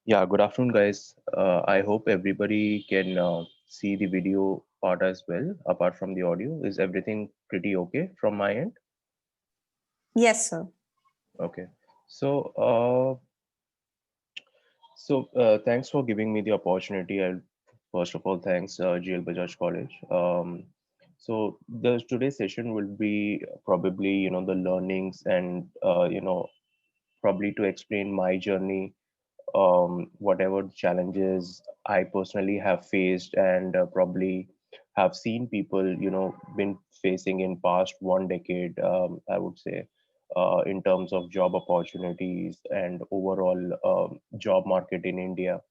Yeah, good afternoon, guys. I hope everybody can see the video part as well, apart from the audio. Is everything pretty okay from my end? Yes, sir. Okay. So, thanks for giving me the opportunity. First of all, thanks, GL Bajaj College. The today's session will be probably, the learnings and, probably to explain my journey, whatever challenges I personally have faced and probably have seen people, been facing in past 1 decade, I would say, in terms of job opportunities and overall job market in India.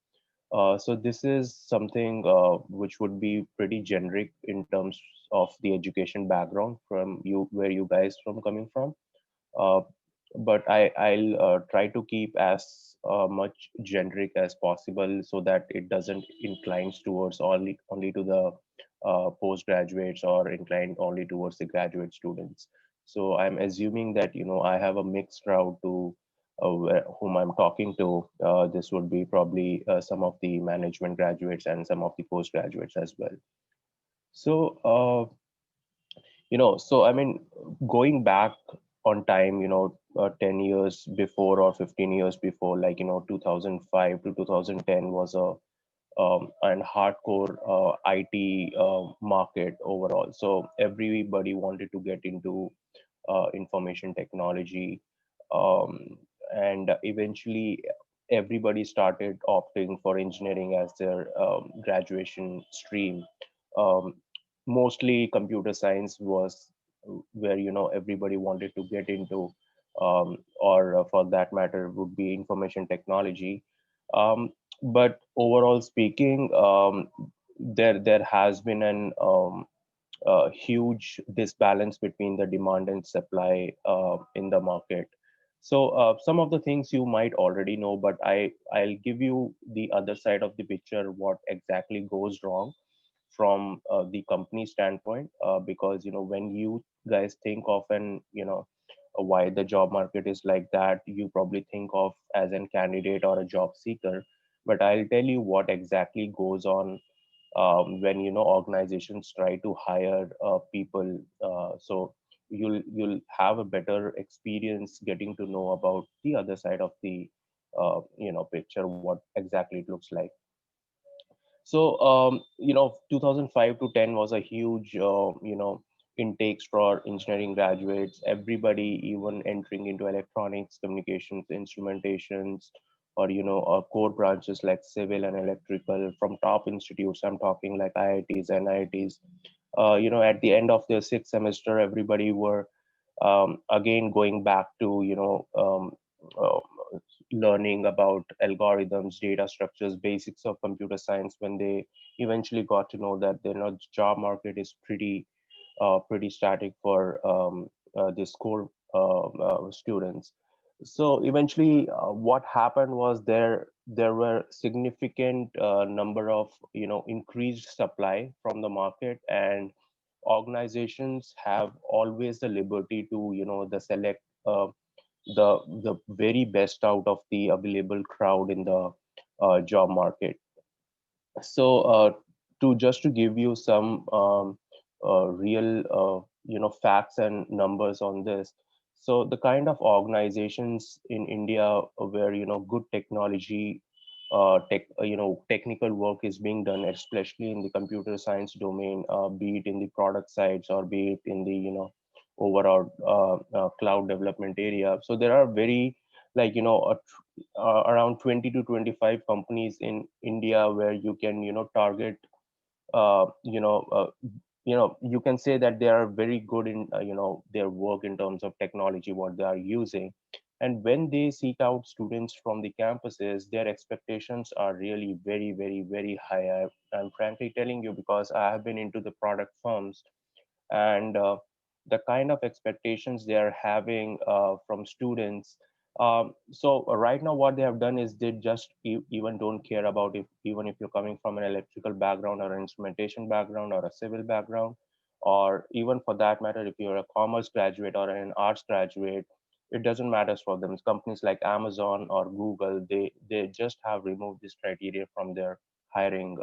So this is something which would be pretty generic in terms of the education background from you, where you guys from coming from. uh, but I'll try to keep as much generic as possible so that it doesn't inclines towards only to the postgraduates or inclined only towards the graduate students. So I'm assuming that I have a mixed crowd to whom I'm talking to. This would be probably some of the management graduates and some of the postgraduates as well. So so I mean, going back on time, 10 years before or 15 years before, like 2005 to 2010 was a and hardcore IT market overall. So everybody wanted to get into information technology, um, and eventually everybody started opting for engineering as their graduation stream. Um, Mostly computer science was where everybody wanted to get into, or for that matter would be information technology. Um, but overall speaking, there has been an huge disbalance between the demand and supply in the market. So some of the things you might already know, but I'll give you the other side of the picture, what exactly goes wrong from the company standpoint, because when you guys think of an why the job market is like that, you probably think of as an candidate or a job seeker, but I'll tell you what exactly goes on when organizations try to hire people. So you'll have a better experience getting to know about the other side of the picture, what exactly it looks like. So, 2005 to 10 was a huge, intakes for engineering graduates. Everybody, even entering into electronics, communications, instrumentations, or, core branches like civil and electrical from top institutes. I'm talking like IITs and IITs. At the end of the sixth semester, everybody were again going back to, uh, learning about algorithms, data structures, basics of computer science, when they eventually got to know that the job market is pretty static for this core students. So eventually, what happened was there were significant number of increased supply from the market, and organizations have always the liberty to the select uh, the very best out of the available crowd in the job market. So to just to give you some real facts and numbers on this. So the kind of organizations in India where good technology technical work is being done, especially in the computer science domain, be it in the product sides or be it in the overall cloud development area. So there are very, like around 20 to 25 companies in India where you can target, uh, you know uh, you can say that they are very good in their work in terms of technology what they are using. And when they seek out students from the campuses, their expectations are really very, very, very high. I'm frankly telling you, because I have been into the product firms, and the kind of expectations they are having from students. So right now what they have done is they just even don't care about if, even if you're coming from an electrical background or an instrumentation background or a civil background, or even for that matter if you're a commerce graduate or an arts graduate. it doesn't matter for them. Companies like Amazon or Google, they just have removed this criteria from their hiring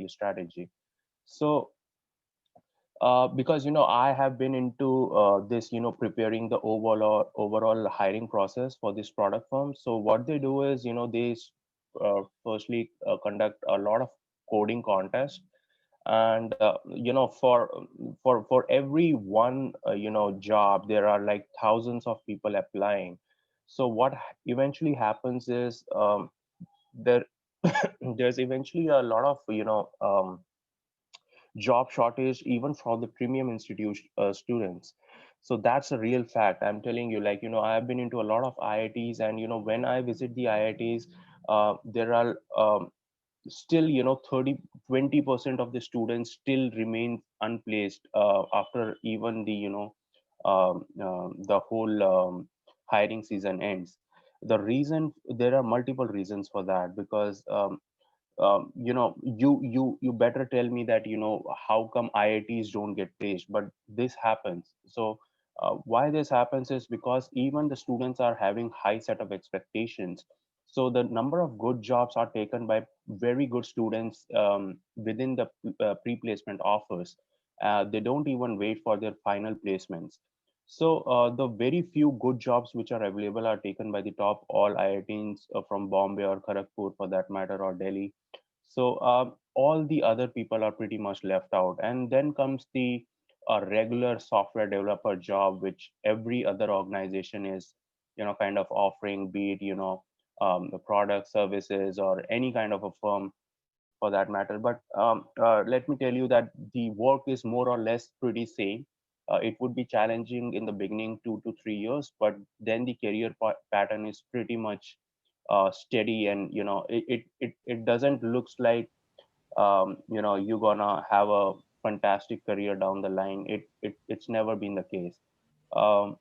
strategy. So because I have been into this, preparing the overall hiring process for this product firm. So what they do is, they firstly conduct a lot of coding contests, and for every one job, there are like thousands of people applying. So what eventually happens is, there there's eventually a lot of job shortage even for the premium institute students. So that's a real fact. I'm telling you, like, I have been into a lot of IITs, and when I visit the IITs, there are still 30-20% of the students still remain unplaced after even the whole hiring season ends. There are multiple reasons for that, because you better tell me that how come IITs don't get placed, but this happens. So why this happens is because even the students are having high set of expectations. So the number of good jobs are taken by very good students within the pre-placement offers. They don't even wait for their final placements. So the very few good jobs which are available are taken by the top all IITs from Bombay or Kharagpur, for that matter, or Delhi. So all the other people are pretty much left out, and then comes the regular software developer job, which every other organization is, kind of offering, be it the product, services, or any kind of a firm for that matter. But let me tell you that the work is more or less pretty same. It would be challenging in the beginning, 2 to 3 years, but then the career pattern is pretty much steady, and it doesn't looks like you're gonna have a fantastic career down the line. It's never been the case. um,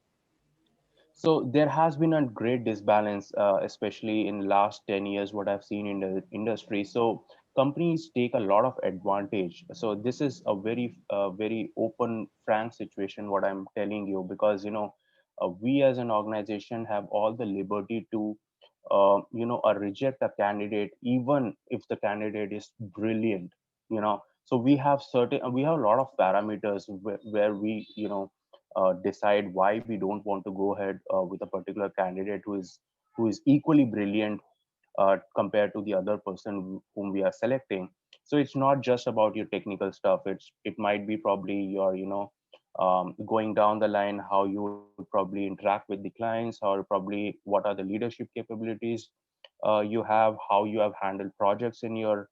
so there has been a great disbalance, especially in last 10 years, what I've seen in the industry. So companies take a lot of advantage. So this is a very open, frank situation, what I'm telling you, because we as an organization have all the liberty to reject a candidate, even if the candidate is brilliant. So we have a lot of parameters where we decide why we don't want to go ahead with a particular candidate who is equally brilliant compared to the other person whom we are selecting. So it's not just about your technical stuff. It might be probably your going down the line, how you would probably interact with the clients, or probably what are the leadership capabilities you have, how you have handled projects in your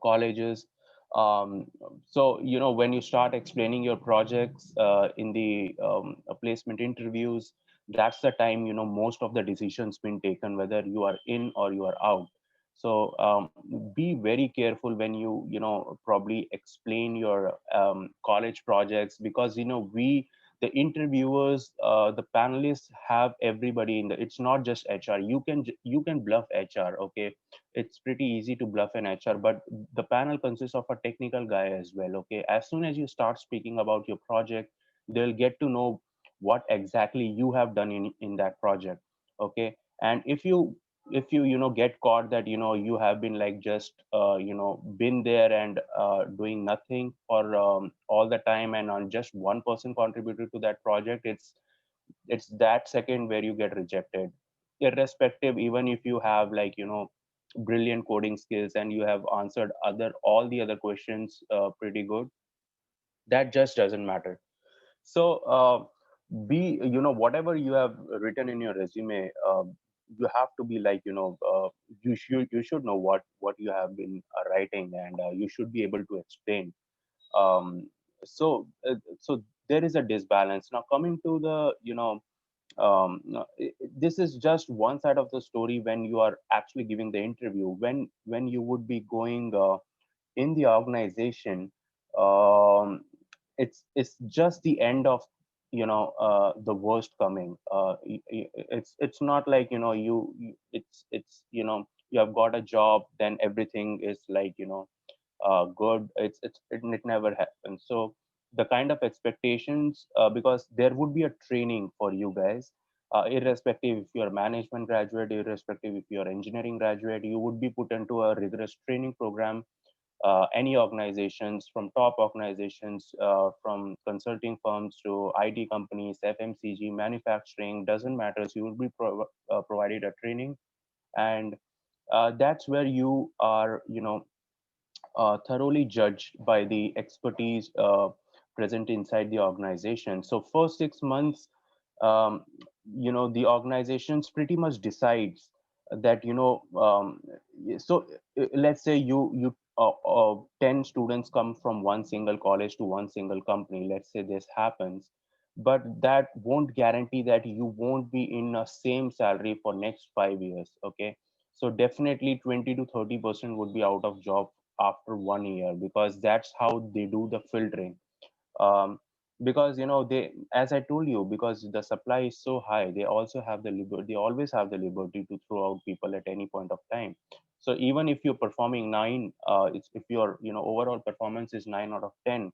colleges. Um, so when you start explaining your projects in the placement interviews, that's the time most of the decisions been taken, whether you are in or you are out. So be very careful when you probably explain your college projects, because we, the interviewers, the panelists, have everybody in the, it's not just HR. You can bluff HR, okay? It's pretty easy to bluff an HR, but the panel consists of a technical guy as well. Okay, as soon as you start speaking about your project, they'll get to know what exactly you have done in that project. Okay, and if you get caught that you have been like just been there and doing nothing for all the time, and on just one person contributed to that project, it's that second where you get rejected, irrespective, even if you have like brilliant coding skills and you have answered other all the other questions pretty good. That just doesn't matter. So be whatever you have written in your resume, you have to be like you should know what you have been writing, and you should be able to explain. Um, so uh, so there is a disbalance. Now coming to the no, this is just one side of the story. When you are actually giving the interview, when you would be going in the organization, um, it's just the end of the worst coming. It's not like it's you have got a job, then everything is like good. It never happens. So the kind of expectations, because there would be a training for you guys, irrespective if you're a management graduate, irrespective if you're engineering graduate, you would be put into a rigorous training program. Any organizations, from top organizations, from consulting firms to IT companies, FMCG, manufacturing, doesn't matter. So you will be provided a training, and that's where you are, thoroughly judged by the expertise present inside the organization. So first 6 months, um, the organizations pretty much decides that, so let's say you 10 students come from one single college to one single company. Let's say this happens, but that won't guarantee that you won't be in a same salary for next 5 years. Okay, so definitely 20 to 30% would be out of job after 1 year, because that's how they do the filtering. um, because they, as I told you, because the supply is so high, they also have the liberty, they always have the liberty to throw out people at any point of time. So even if you're performing nine, if your overall performance is 9 out of 10,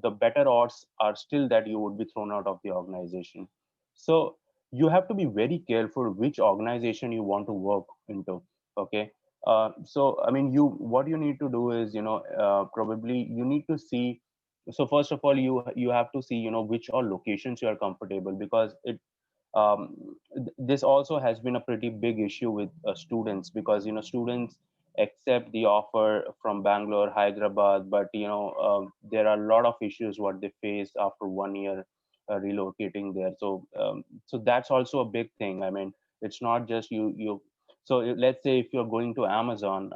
the better odds are still that you would be thrown out of the organization. So you have to be very careful which organization you want to work into. Okay, so I mean, you what you need to do is, probably you need to see. So first of all, you have to see, which all locations you are comfortable, because this also has been a pretty big issue with students, because students accept the offer from Bangalore, Hyderabad, but there are a lot of issues what they face after 1 year relocating there. So that's also a big thing. I mean, it's not just you. So let's say if you're going to Amazon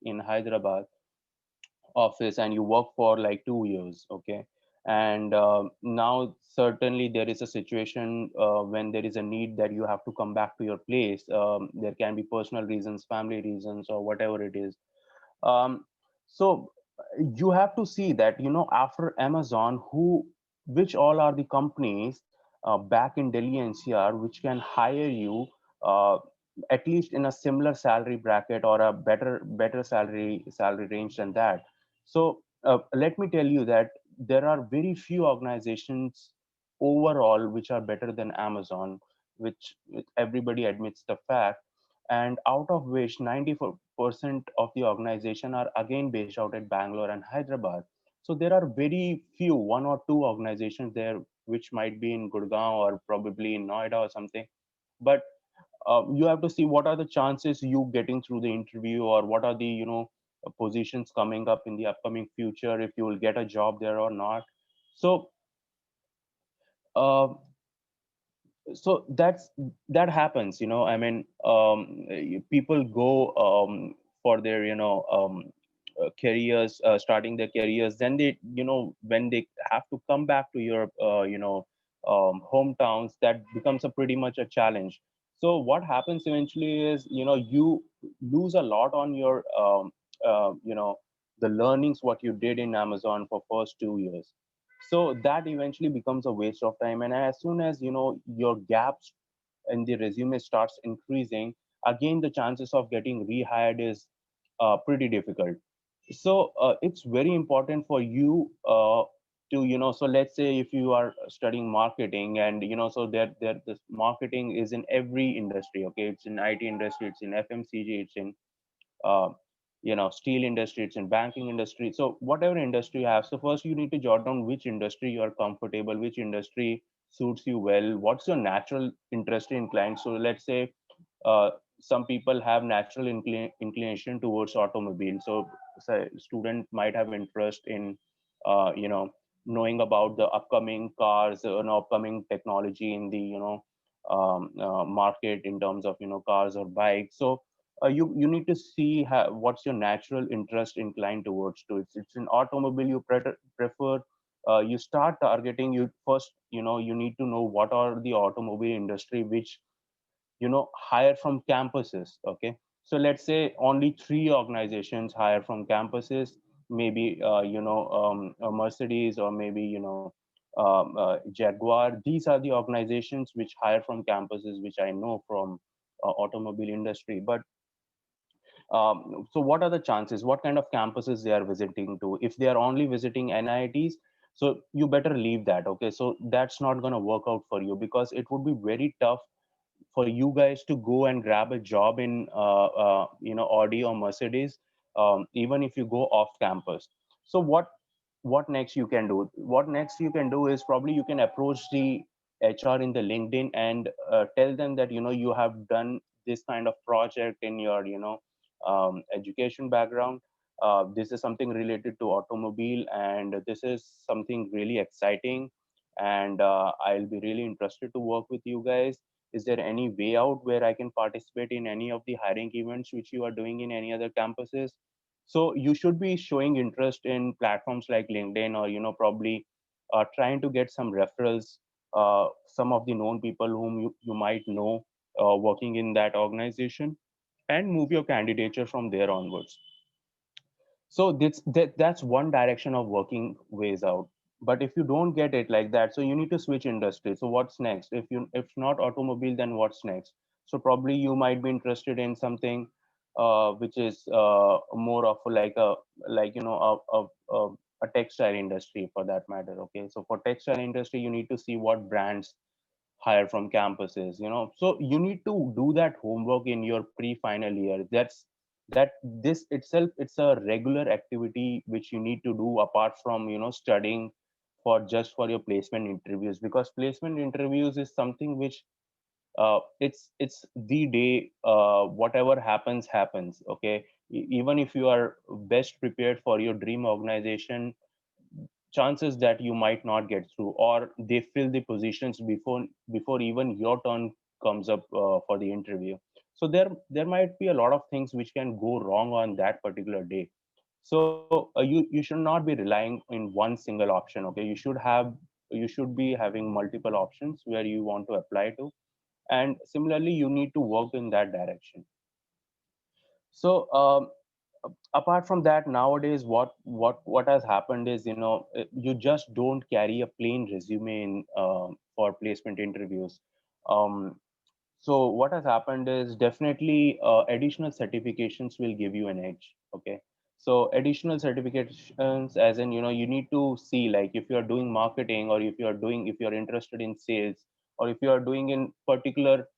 in Hyderabad office and you work for like 2 years. Okay, and now certainly there is a situation when there is a need that you have to come back to your place. There can be personal reasons, family reasons, or whatever it is. Um, so you have to see that, after Amazon, which all are the companies back in Delhi NCR which can hire you, uh, at least in a similar salary bracket or a better salary range than that. So let me tell you that there are very few organizations overall which are better than Amazon, which everybody admits the fact. And out of which 94% of the organization are again based out at Bangalore and Hyderabad. So there are very few, one or two organizations there which might be in Gurgaon or probably in Noida or something. But you have to see what are the chances you getting through the interview, or what are the positions coming up in the upcoming future, if you will get a job there or not. So uh, that happens. I mean, people go for their careers, starting their careers, then they, when they have to come back to your hometowns, that becomes a pretty much a challenge. So what happens eventually is, you lose a lot on your the learnings what you did in Amazon for first 2 years. So that eventually becomes a waste of time, and as soon as your gaps in the resume starts increasing, again the chances of getting rehired is pretty difficult. So it's very important for you to, so let's say if you are studying marketing, and so there this marketing is in every industry. Okay, it's in IT industry, it's in FMCG, it's in uh, steel industry, it's in banking industry. So whatever industry you have, so first you need to jot down which industry you are comfortable, which industry suits you well, what's your natural interest in clients. So let's say uh, some people have natural inclination towards automobile. So student might have interest in knowing about the upcoming cars, upcoming technology in the market, in terms of cars or bikes. So you need to see what's your natural interest inclined towards to. It's an automobile you prefer. You start targeting. You first, you need to know what are the automobile industry which hire from campuses. Okay, so let's say only three organizations hire from campuses, maybe a Mercedes, or maybe Jaguar. These are the organizations which hire from campuses, which I know from automobile industry. But so what are the chances, what kind of campuses they are visiting to? If they are only visiting NITs, So you better leave that. Okay, so that's not going to work out for you, because it would be very tough for you guys to go and grab a job in Audi or Mercedes, even if you go off campus. So what next you can do? What next you can do is probably you can approach the HR in the LinkedIn and tell them that you have done this kind of project in your education background. This is something related to automobile, and this is something really exciting, and I'll be really interested to work with you guys. Is there any way out where I can participate in any of the hiring events which you are doing in any other campuses? So you should be showing interest in platforms like LinkedIn, or probably trying to get some referrals, some of the known people whom you might know working in that organization, and move your candidature from there onwards. So that's one direction of working ways out. But if you don't get it like that, so you need to switch industry. So what's next? If not automobile, then what's next? So probably you might be interested in something which is more of like a, like a textile industry, for that matter. Okay, so for textile industry, you need to see what brands hire from campuses, so you need to do that homework in your pre-final year. That this itself, it's a regular activity which you need to do apart from studying for just for your placement interviews, because placement interviews is something which it's the day, whatever happens. Okay, even if you are best prepared for your dream organization, chances that you might not get through, or they fill the positions before even your turn comes up for the interview. So there might be a lot of things which can go wrong on that particular day. So you should not be relying in one single option. Okay, you should be having multiple options where you want to apply to, and similarly you need to work in that direction. So apart from that, nowadays what has happened is, you just don't carry a plain resume in for placement interviews. um, so what has happened is, definitely additional certifications will give you an edge. Okay, so additional certifications, as in, you need to see, like, if you are doing marketing, or if you're interested in sales, or if you are doing in particular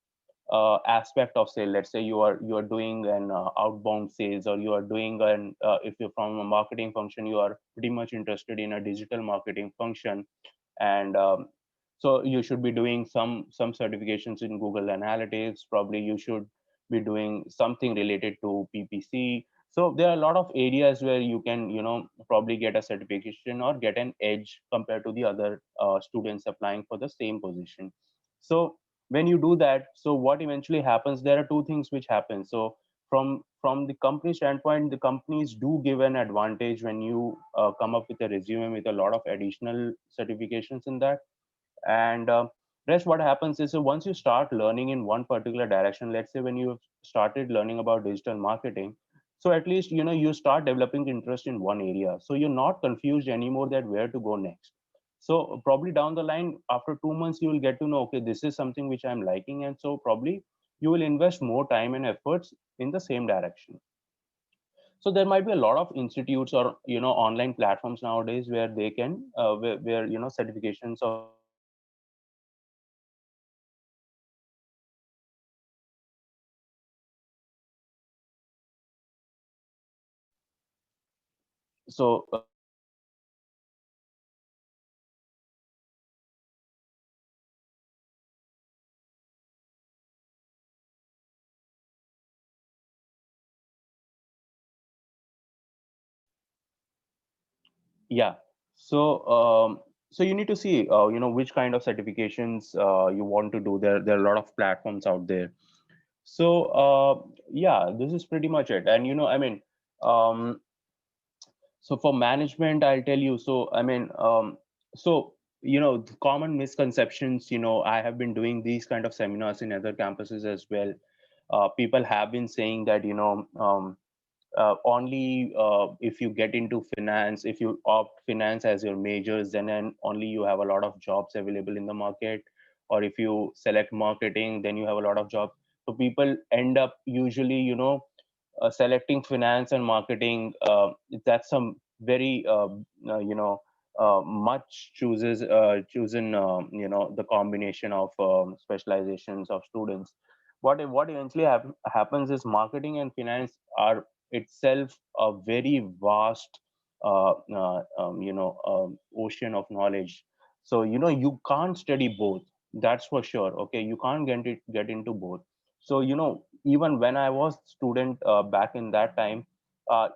aspect of sale. Let's say you are doing an outbound sales, or you are doing an if you're from a marketing function, you are pretty much interested in a digital marketing function. And so you should be doing some certifications in Google Analytics. Probably you should be doing something related to PPC. So there are a lot of areas where you can probably get a certification or get an edge compared to the other students applying for the same position. So when you do that, so what eventually happens, there are two things which happen. So from the company standpoint, the companies do give an advantage when you come up with a resume with a lot of additional certifications in that. And rest, what happens is, so once you start learning in one particular direction, let's say when you started learning about digital marketing, so at least you start developing interest in one area, so you're not confused anymore that where to go next. So probably down the line, after 2 months, you will get to know, okay, this is something which I'm liking, and so probably you will invest more time and efforts in the same direction. So there might be a lot of institutes or online platforms nowadays where they can where certifications of digital marketing can be given. So yeah. So so you need to see which kind of certifications you want to do. There are a lot of platforms out there. So yeah, this is pretty much it. And I mean, um, so for management, I'll tell you. So I mean, so the common misconceptions. I have been doing these kind of seminars in other campuses as well. People have been saying that only if you get into finance, if you opt finance as your majors, then only you have a lot of jobs available in the market. Or if you select marketing, then you have a lot of jobs. So people end up usually selecting finance and marketing. That's some very much chosen the combination of specializations of students. What eventually happens is marketing and finance are itself a very vast ocean of knowledge. So you can't study both, that's for sure. Okay, you can't get into both. So even when I was student back in that time,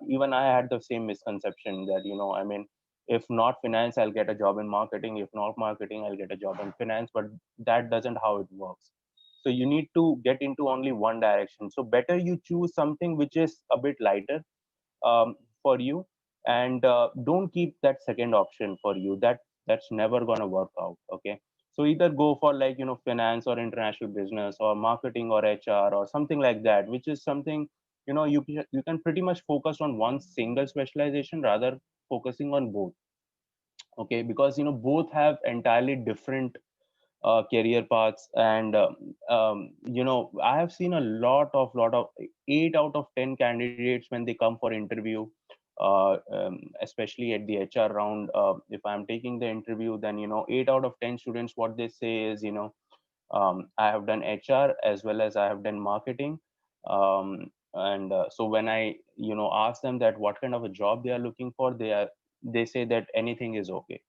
even I had the same misconception that I mean, if not finance, I'll get a job in marketing. If not marketing, I'll get a job in finance. But that doesn't how it works. So you need to get into only one direction. So better you choose something which is a bit lighter for you, and don't keep that second option for you. That's never gonna work out. Okay. So either go for like finance or international business or marketing or HR or something like that, which is something you can pretty much focus on one single specialization rather focusing on both. Okay, because both have entirely different career paths. And I have seen a lot of 8 out of 10 candidates when they come for interview, especially at the HR round. If I'm taking the interview, then 8 out of 10 students, what they say is, I have done HR as well as I have done marketing. And so when I ask them that what kind of a job they are looking for, they say that anything is okay.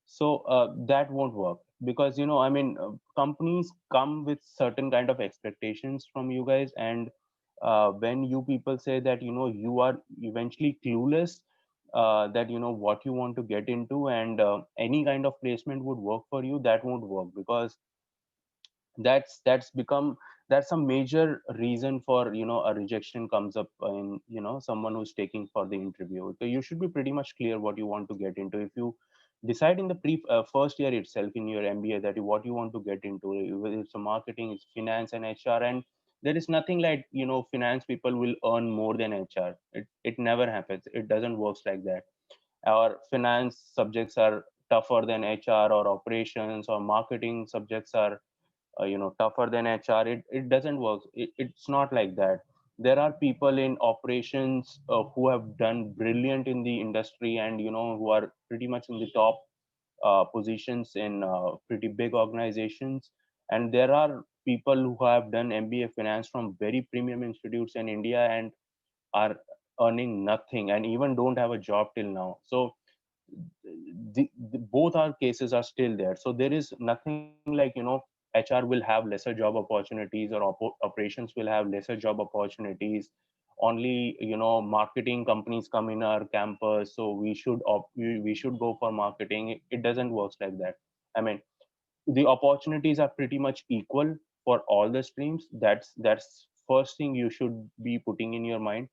So that won't work, because I mean, companies come with certain kind of expectations from you guys. And when you people say that you are eventually clueless, that what you want to get into, and any kind of placement would work for you, that won't work, because that's a major reason for a rejection comes up in someone who's taking for the interview. So you should be pretty much clear what you want to get into. If you decide in the first year itself in your MBA that what you want to get into, whether it's a marketing, it's finance and HR, and there is nothing like finance people will earn more than HR. It never happens. It doesn't works like that. Or finance subjects are tougher than HR, or operations or marketing subjects are tougher than HR. It doesn't work. It's not like that. There are people in operations who have done brilliant in the industry, and who are pretty much in the top positions in pretty big organizations. And there are people who have done MBA finance from very premium institutes in India and are earning nothing, and even don't have a job till now. So both our cases are still there. So there is nothing like HR will have lesser job opportunities, or operations will have lesser job opportunities. Only marketing companies come in our campus, so we should go for marketing. It doesn't work like that. I mean, the opportunities are pretty much equal for all the streams. That's first thing you should be putting in your mind.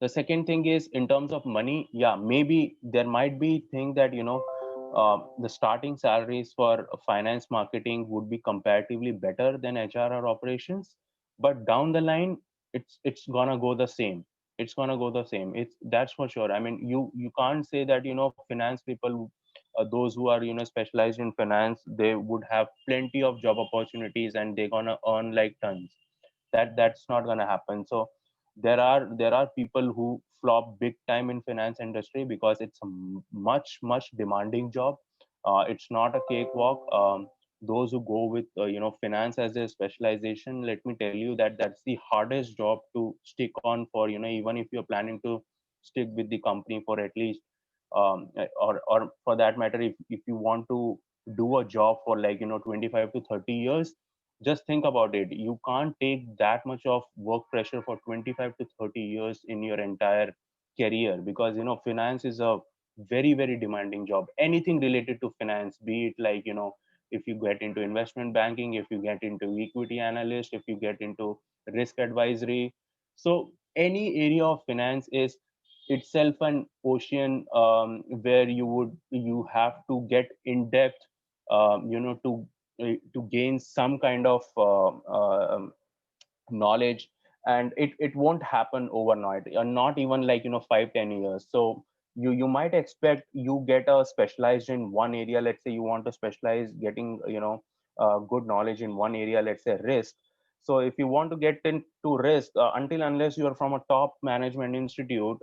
The second thing is, in terms of money, yeah, maybe there might be thing that the starting salaries for finance marketing would be comparatively better than HR or operations, but down the line it's gonna go the same. It's gonna go the same. It's That's for sure. I mean, you can't say that finance people, those who are specialized in finance, they would have plenty of job opportunities and they're gonna earn like tons. That's not going to happen. So there are people who flop big time in finance industry because it's a much demanding job. It's not a cakewalk. Those who go with finance as a specialization, let me tell you that that's the hardest job to stick on for, even if you're planning to stick with the company for at least or for that matter, if you want to do a job for like 25 to 30 years, just think about it. You can't take that much of work pressure for 25 to 30 years in your entire career, because finance is a very demanding job. Anything related to finance, be it like if you get into investment banking, if you get into equity analyst, if you get into risk advisory, so any area of finance is itself an ocean, where you have to get in depth, to gain some kind of knowledge. And it won't happen overnight, not even like 5-10 years. So you might expect you get a specialized in one area. Let's say you want to specialize getting good knowledge in one area, let's say risk. So if you want to get into risk, until unless you are from a top management institute,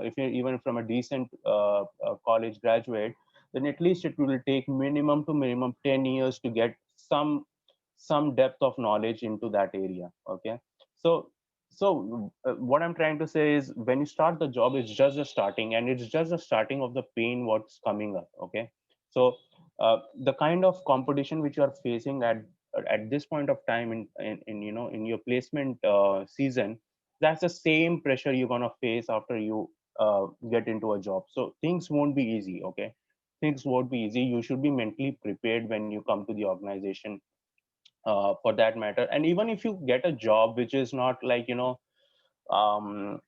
if you're even from a decent college graduate, then at least it will take minimum to minimum 10 years to get some depth of knowledge into that area. Okay. So what I'm trying to say is, when you start the job, it's just the starting, and it's just the starting of the pain what's coming up. Okay. So the kind of competition which you are facing at this point of time in in your placement season, that's the same pressure you're going to face after you get into a job. So things won't be easy. Okay. Things won't be easy. You should be mentally prepared when you come to the organization, for that matter. And even if you get a job which is not like, um,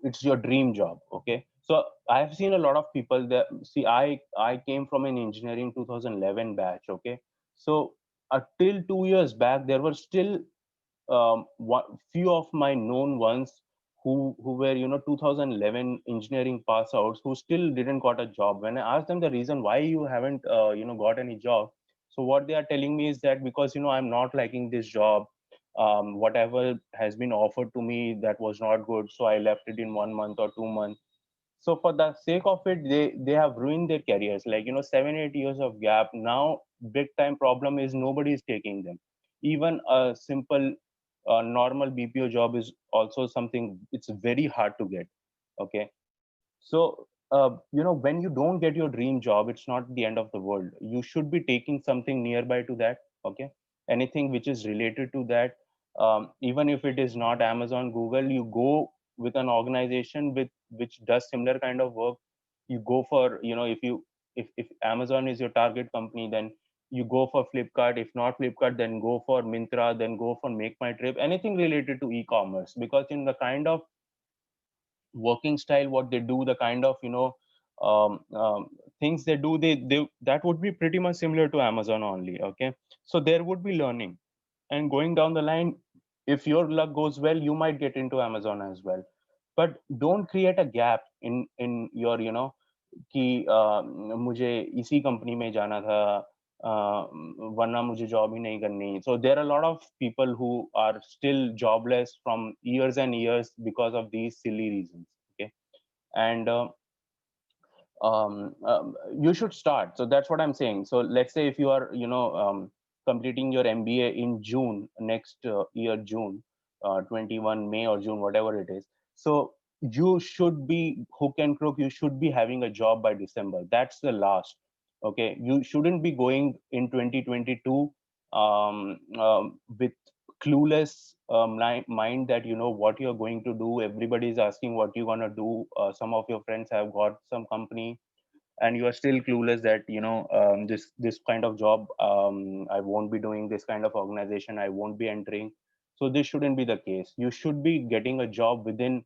it's your dream job. Okay. So I have seen a lot of people that, see, I came from an engineering 2011 batch. Okay. So till 2 years back, there were still few of my known ones who were 2011 engineering pass outs, who still didn't got a job. When I asked them the reason why you haven't got any job, so what they are telling me is that, because I'm not liking this job, whatever has been offered to me, that was not good, so I left it in 1 month or 2 months. So for the sake of it, they have ruined their careers, like 7-8 years of gap. Now big time problem is nobody is taking them. Even a simple normal BPO job is also something, it's very hard to get. Okay. So when you don't get your dream job, it's not the end of the world. You should be taking something nearby to that. Okay. Anything which is related to that, even if it is not Amazon, Google, you go with an organization with which does similar kind of work. You go for, if Amazon is your target company, then you go for Flipkart. If not Flipkart, then go for Mintra, then go for Make My Trip, anything related to e-commerce. Because in the kind of working style what they do, the kind of things they do, they that would be pretty much similar to Amazon only. Okay. So there would be learning, and going down the line, if your luck goes well, you might get into Amazon as well. But don't create a gap in your कि मुझे इसी company में जाना था, वरना मुझे job ही नहीं करनी. So there are a lot of people who are still jobless from years and years because of these silly reasons. Okay. And you should start. So that's what I'm saying. So let's say if you are completing your MBA in June next year, June 21, May or June, whatever it is. So you should be hook and crook, you should be having a job by December. That's the last. Okay. You shouldn't be going in 2022 with clueless mind that what you're going to do. Everybody is asking what you're going to do. Some of your friends have got some company, and you are still clueless that this kind of job, I won't be doing. This kind of organization I won't be entering. So this shouldn't be the case. You should be getting a job within.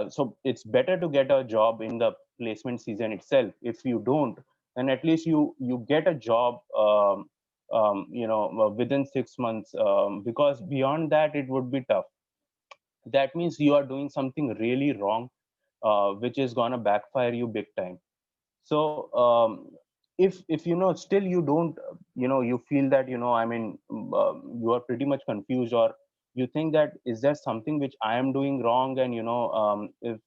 So it's better to get a job in the placement season itself. If you don't, then at least you get a job within 6 months, because beyond that it would be tough. That means you are doing something really wrong, which is gonna backfire you big time. So if still you don't, you feel that, I mean, you are pretty much confused, or you think that, is there something which I am doing wrong? And if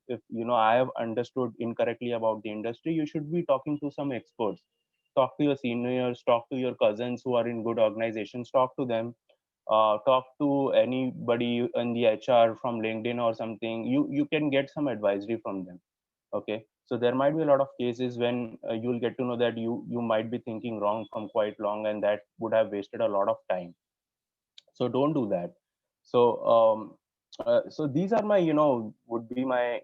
I have understood incorrectly about the industry, you should be talking to some experts. Talk to your seniors, talk to your cousins who are in good organizations, talk to them. Talk to anybody in the HR from LinkedIn or something. You can get some advisory from them. Okay. So there might be a lot of cases when you'll get to know that you might be thinking wrong from quite long, and that would have wasted a lot of time. So don't do that. So so these are my, would be my,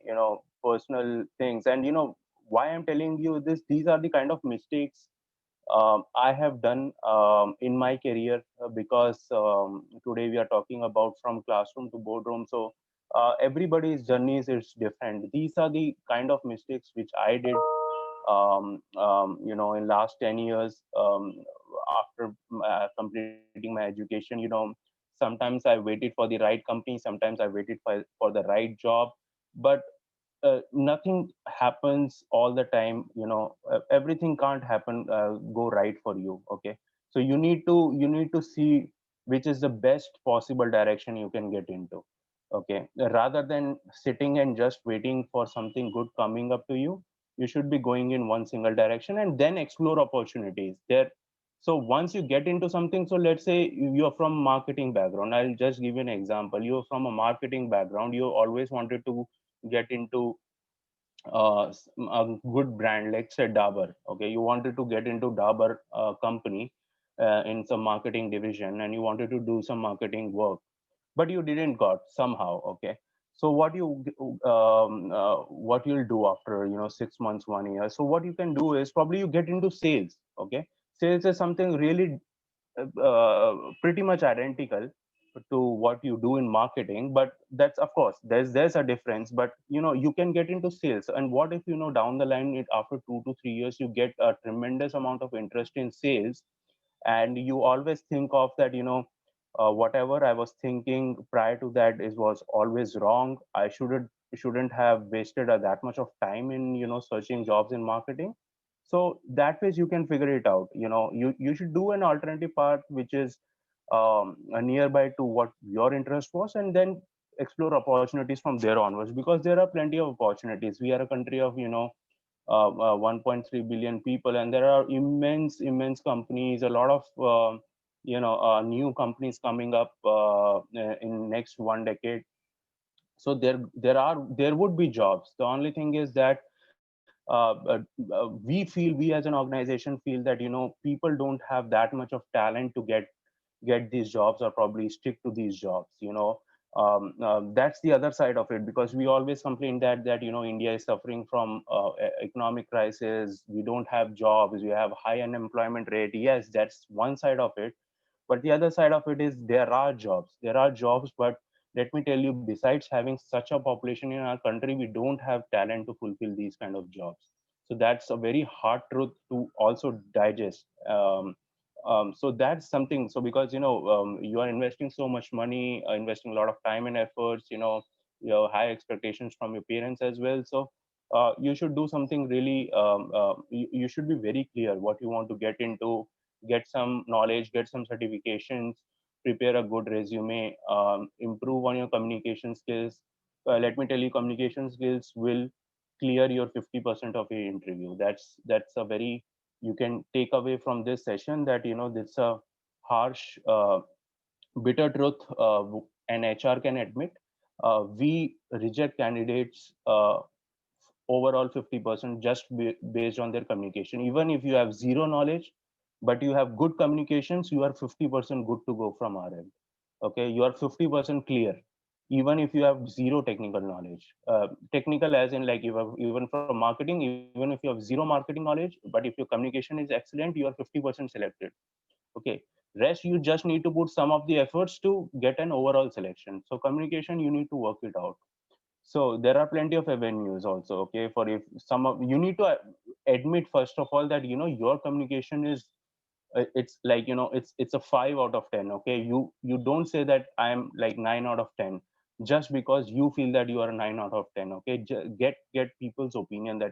personal things. And why I'm telling you this, these are the kind of mistakes I have done in my career, because today we are talking about from classroom to boardroom. So everybody's journeys is different. These are the kind of mistakes which I did, in last 10 years, after completing my education. Sometimes I waited for the right company, sometimes I waited for the right job, but nothing happens all the time. Everything can't happen, go right for you. Okay. So you need to see which is the best possible direction you can get into. Okay, rather than sitting and just waiting for something good coming up to you, you should be going in one single direction and then explore opportunities there. So once you get into something, so let's say you're from marketing background, I'll just give you an example. You're from a marketing background, you always wanted to get into a good brand like say Dabur. Okay, you wanted to get into Dabur company in some marketing division, and you wanted to do some marketing work, but you didn't got somehow. Okay, so what you'll do after 6 months, 1 year, so what you can do is probably you get into sales. Okay, sales is something really pretty much identical to what you do in marketing, but that's, of course, there's a difference. But you can get into sales, and what if down the line, after 2 to 3 years, you get a tremendous amount of interest in sales, and you always think of that, whatever I was thinking prior to that is was always wrong. I shouldn't have wasted that much of time in searching jobs in marketing. So that ways you can figure it out. You should do an alternative path which is nearby to what your interest was, and then explore opportunities from there onwards, because there are plenty of opportunities. We are a country of 1.3 billion people, and there are immense companies, a lot of new companies coming up in next 1 decade. So there would be jobs. The only thing is that we as an organization feel that people don't have that much of talent to get these jobs, or probably stick to these jobs. That's the other side of it, because we always complain that India is suffering from economic crisis. We don't have jobs, we have high unemployment rate. Yes, that's one side of it, but the other side of it is there are jobs, but let me tell you, besides having such a population in our country, we don't have talent to fulfill these kind of jobs. So that's a very hard truth to also digest. So that's something. So because you are investing so much money, investing a lot of time and efforts, you have high expectations from your parents as well. So you should do something really. You should be very clear what you want to get into, get some knowledge, get some certifications, prepare a good resume, improve on your communication skills. Let me tell you, communication skills will clear your 50% of your interview. That's a very, you can take away from this session, that this a harsh, bitter truth, an HR can admit. We reject candidates overall 50% just based on their communication. Even if you have zero knowledge, but you have good communications, you are 50% good to go from our end. Okay, you are 50% clear, even if you have zero technical knowledge. Technical as in, like, you have, even from marketing, even if you have zero marketing knowledge, but if your communication is excellent, you are 50% selected. Okay, rest you just need to put some of the efforts to get an overall selection. So communication, you need to work it out. So there are plenty of avenues also. Okay, for if some of you need to admit first of all that your communication is, it's like, it's a 5 out of 10. Okay, you don't say that I am like 9 out of 10 just because you feel that you are a 9 out of 10. Okay, get people's opinion, that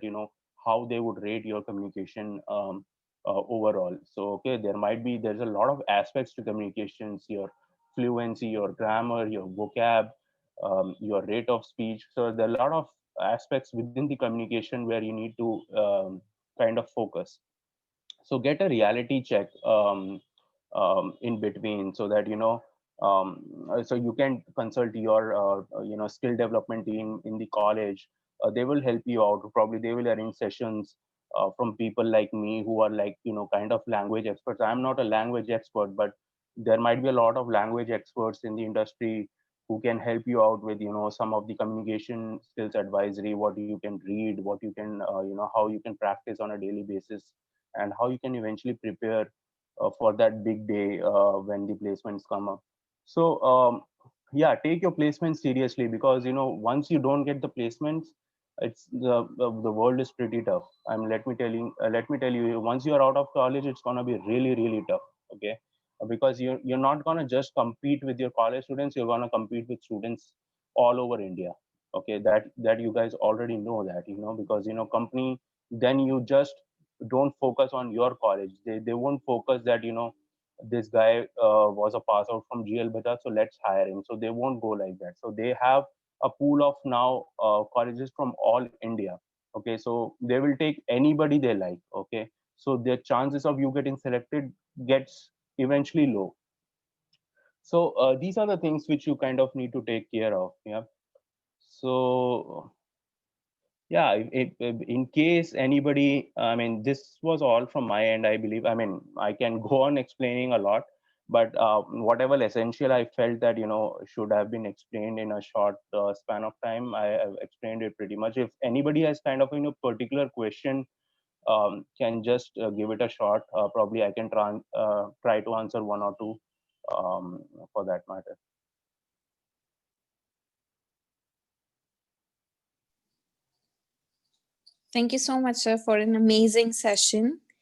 how they would rate your communication overall. So okay, there's a lot of aspects to communications: your fluency, your grammar, your vocab, your rate of speech. So there are a lot of aspects within the communication where you need to kind of focus. So get a reality check in between, so that so you can consult your skill development team in the college. They will help you out. Probably they will arrange sessions from people like me, who are like kind of language experts. I'm not a language expert, but there might be a lot of language experts in the industry who can help you out with some of the communication skills advisory, what you can read, what you can how you can practice on a daily basis, and how you can eventually prepare for that big day when the placements come up. So yeah, take your placements seriously, because once you don't get the placements, it's the world is pretty tough. Let me tell you, once you are out of college, it's going to be really really tough. Okay, because you're not going to just compete with your college students, you're going to compete with students all over India. Okay, that you guys already know that, because company, then you just don't focus on your college. They won't focus that this guy was a pass out from GL Bajaj, so let's hire him. So they won't go like that. So they have a pool of now colleges from all India. Okay, so they will take anybody they like. Okay, so their chances of you getting selected gets eventually low. So these are the things which you kind of need to take care of. Yeah. So yeah, if in case anybody, I mean, this was all from my end, I believe. I mean, I can go on explaining a lot, but whatever essential I felt that, should have been explained in a short span of time, I have explained it pretty much. If anybody has kind of, particular question, can just give it a shot. Probably I can try to answer one or two for that matter. Thank you so much, sir, for an amazing session.